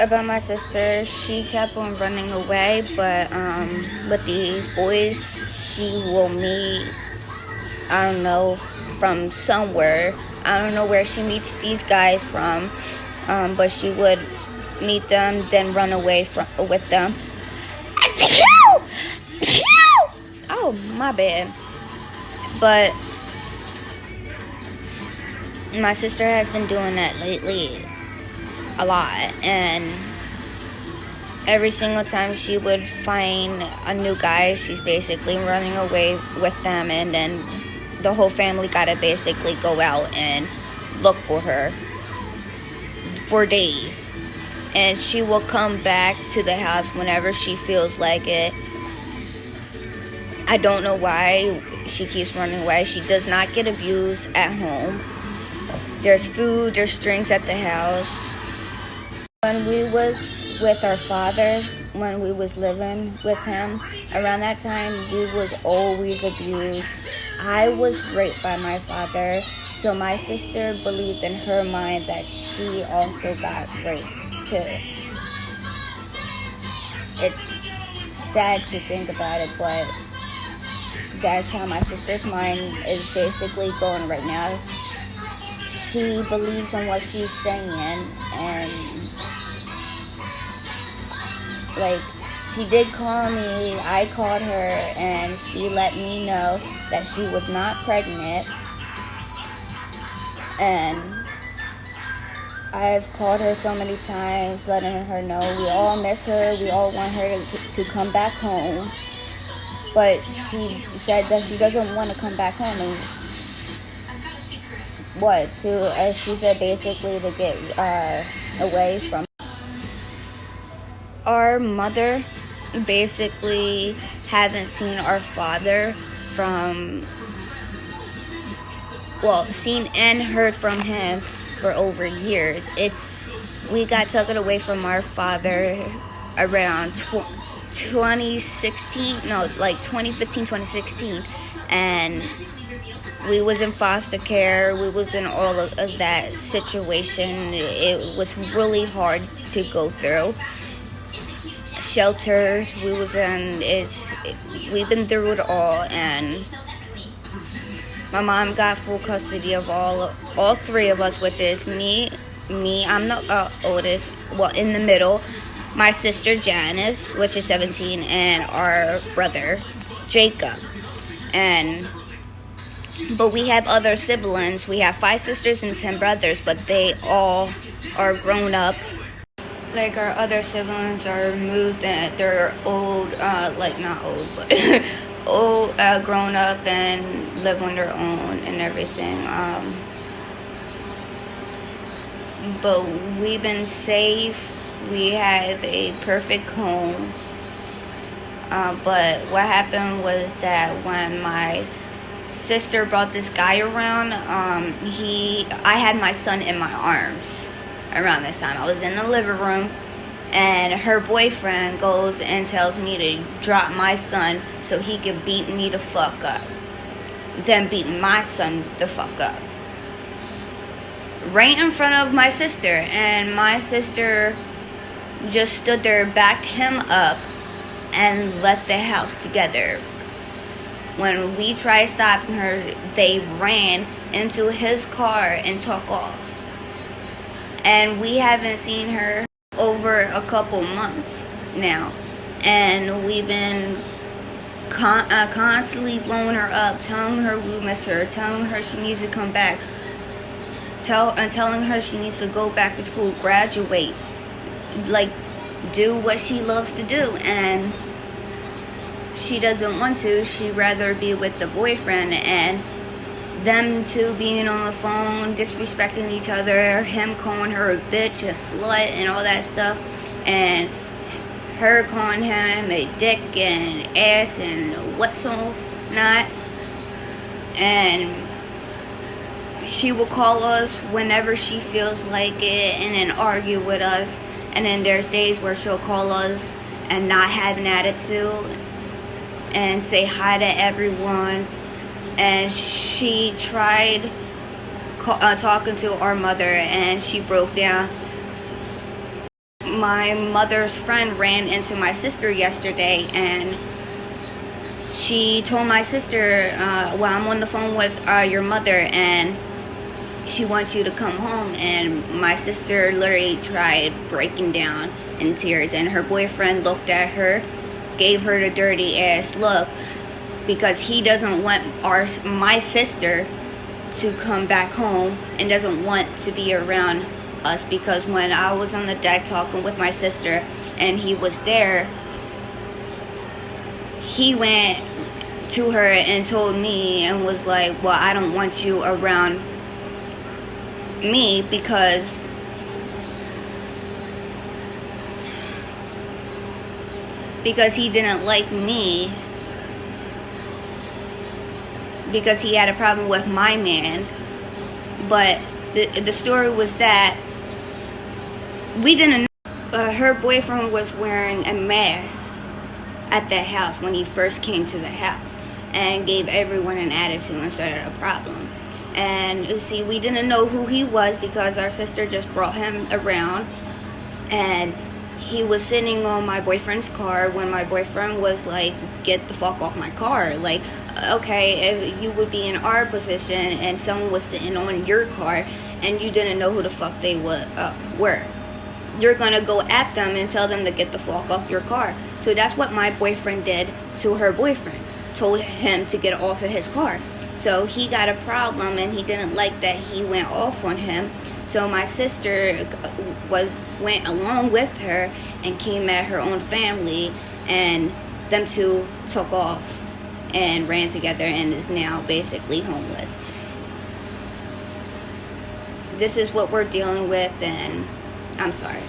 About my sister, she kept on running away, but with these boys, she will meet, I don't know, from somewhere. I don't know where she meets these guys from, but she would meet them, then run away with them. Oh, my bad. But my sister has been doing that lately a lot, and every single time she would find a new guy, she's basically running away with them, and then the whole family gotta basically go out and look for her for days. And she will come back to the house whenever she feels like it. I don't know why she keeps running away. She does not get abused at home. There's food, there's drinks at the house. When we was with our father, when we was living with him, around that time we was always abused. I was raped by my father, so my sister believed in her mind that she also got raped too. It's sad to think about it, but that's how my sister's mind is basically going right now. She believes in what she's saying, and like, she did call me, I called her, and she let me know that she was not pregnant. And I've called her so many times, letting her know we all miss her, we all want her to come back home. But she said that she doesn't want to come back home, and as she said, basically to get away from our mother. Basically haven't seen our father seen and heard from him for over years. We got taken away from our father around 2016, no, like 2015, 2016, and we was in foster care. We was in all of that situation. It was really hard to go through. Shelters, we've been through it all, and my mom got full custody of all three of us, which is me, I'm the oldest, in the middle, my sister Janice, which is 17, and our brother Jacob. But we have other siblings. We have 5 sisters and 10 brothers, but they all are grown up. Like, our other siblings are moved, and they're old, not old, but old, grown up, and live on their own and everything. But we've been safe. We have a perfect home. But what happened was that when my sister brought this guy around, I had my son in my arms. Around this time, I was in the living room, and her boyfriend goes and tells me to drop my son so he could beat me the fuck up. Then beat my son the fuck up. Right in front of my sister, and my sister just stood there, backed him up, and left the house together. When we tried stopping her, they ran into his car and took off. And we haven't seen her over a couple months now. And we've been constantly blowing her up, telling her we miss her, telling her she needs to come back, telling her she needs to go back to school, graduate, like, do what she loves to do. And she doesn't want to. She'd rather be with the boyfriend, and them two being on the phone, disrespecting each other, him calling her a bitch, a slut, and all that stuff, and her calling him a dick and ass and what so not. And she will call us whenever she feels like it and then argue with us. And then there's days where she'll call us and not have an attitude and say hi to everyone. And she tried talking to our mother, and she broke down. my mother's friend ran into my sister yesterday, and she told my sister, well, I'm on the phone with your mother, and she wants you to come home. And my sister literally tried breaking down in tears, and her boyfriend looked at her, gave her the dirty ass look, because he doesn't want my sister to come back home and doesn't want to be around us. Because when I was on the deck talking with my sister and he was there, he went to her and told me and was like, well, I don't want you around me because he didn't like me, because he had a problem with my man. But the story was that we didn't know. Her boyfriend was wearing a mask at the house when he first came to the house, and gave everyone an attitude and started a problem. And you see, we didn't know who he was because our sister just brought him around, and he was sitting on my boyfriend's car when my boyfriend was like, get the fuck off my car. Like, okay, if you would be in our position and someone was sitting on your car and you didn't know who the fuck they were, you're gonna go at them and tell them to get the fuck off your car. So that's what my boyfriend did to her boyfriend. Told him to get off of his car. So he got a problem, and he didn't like that he went off on him. So my sister went along with her and came at her own family, and them two took off and ran together and is now basically homeless. This is what we're dealing with, and I'm sorry.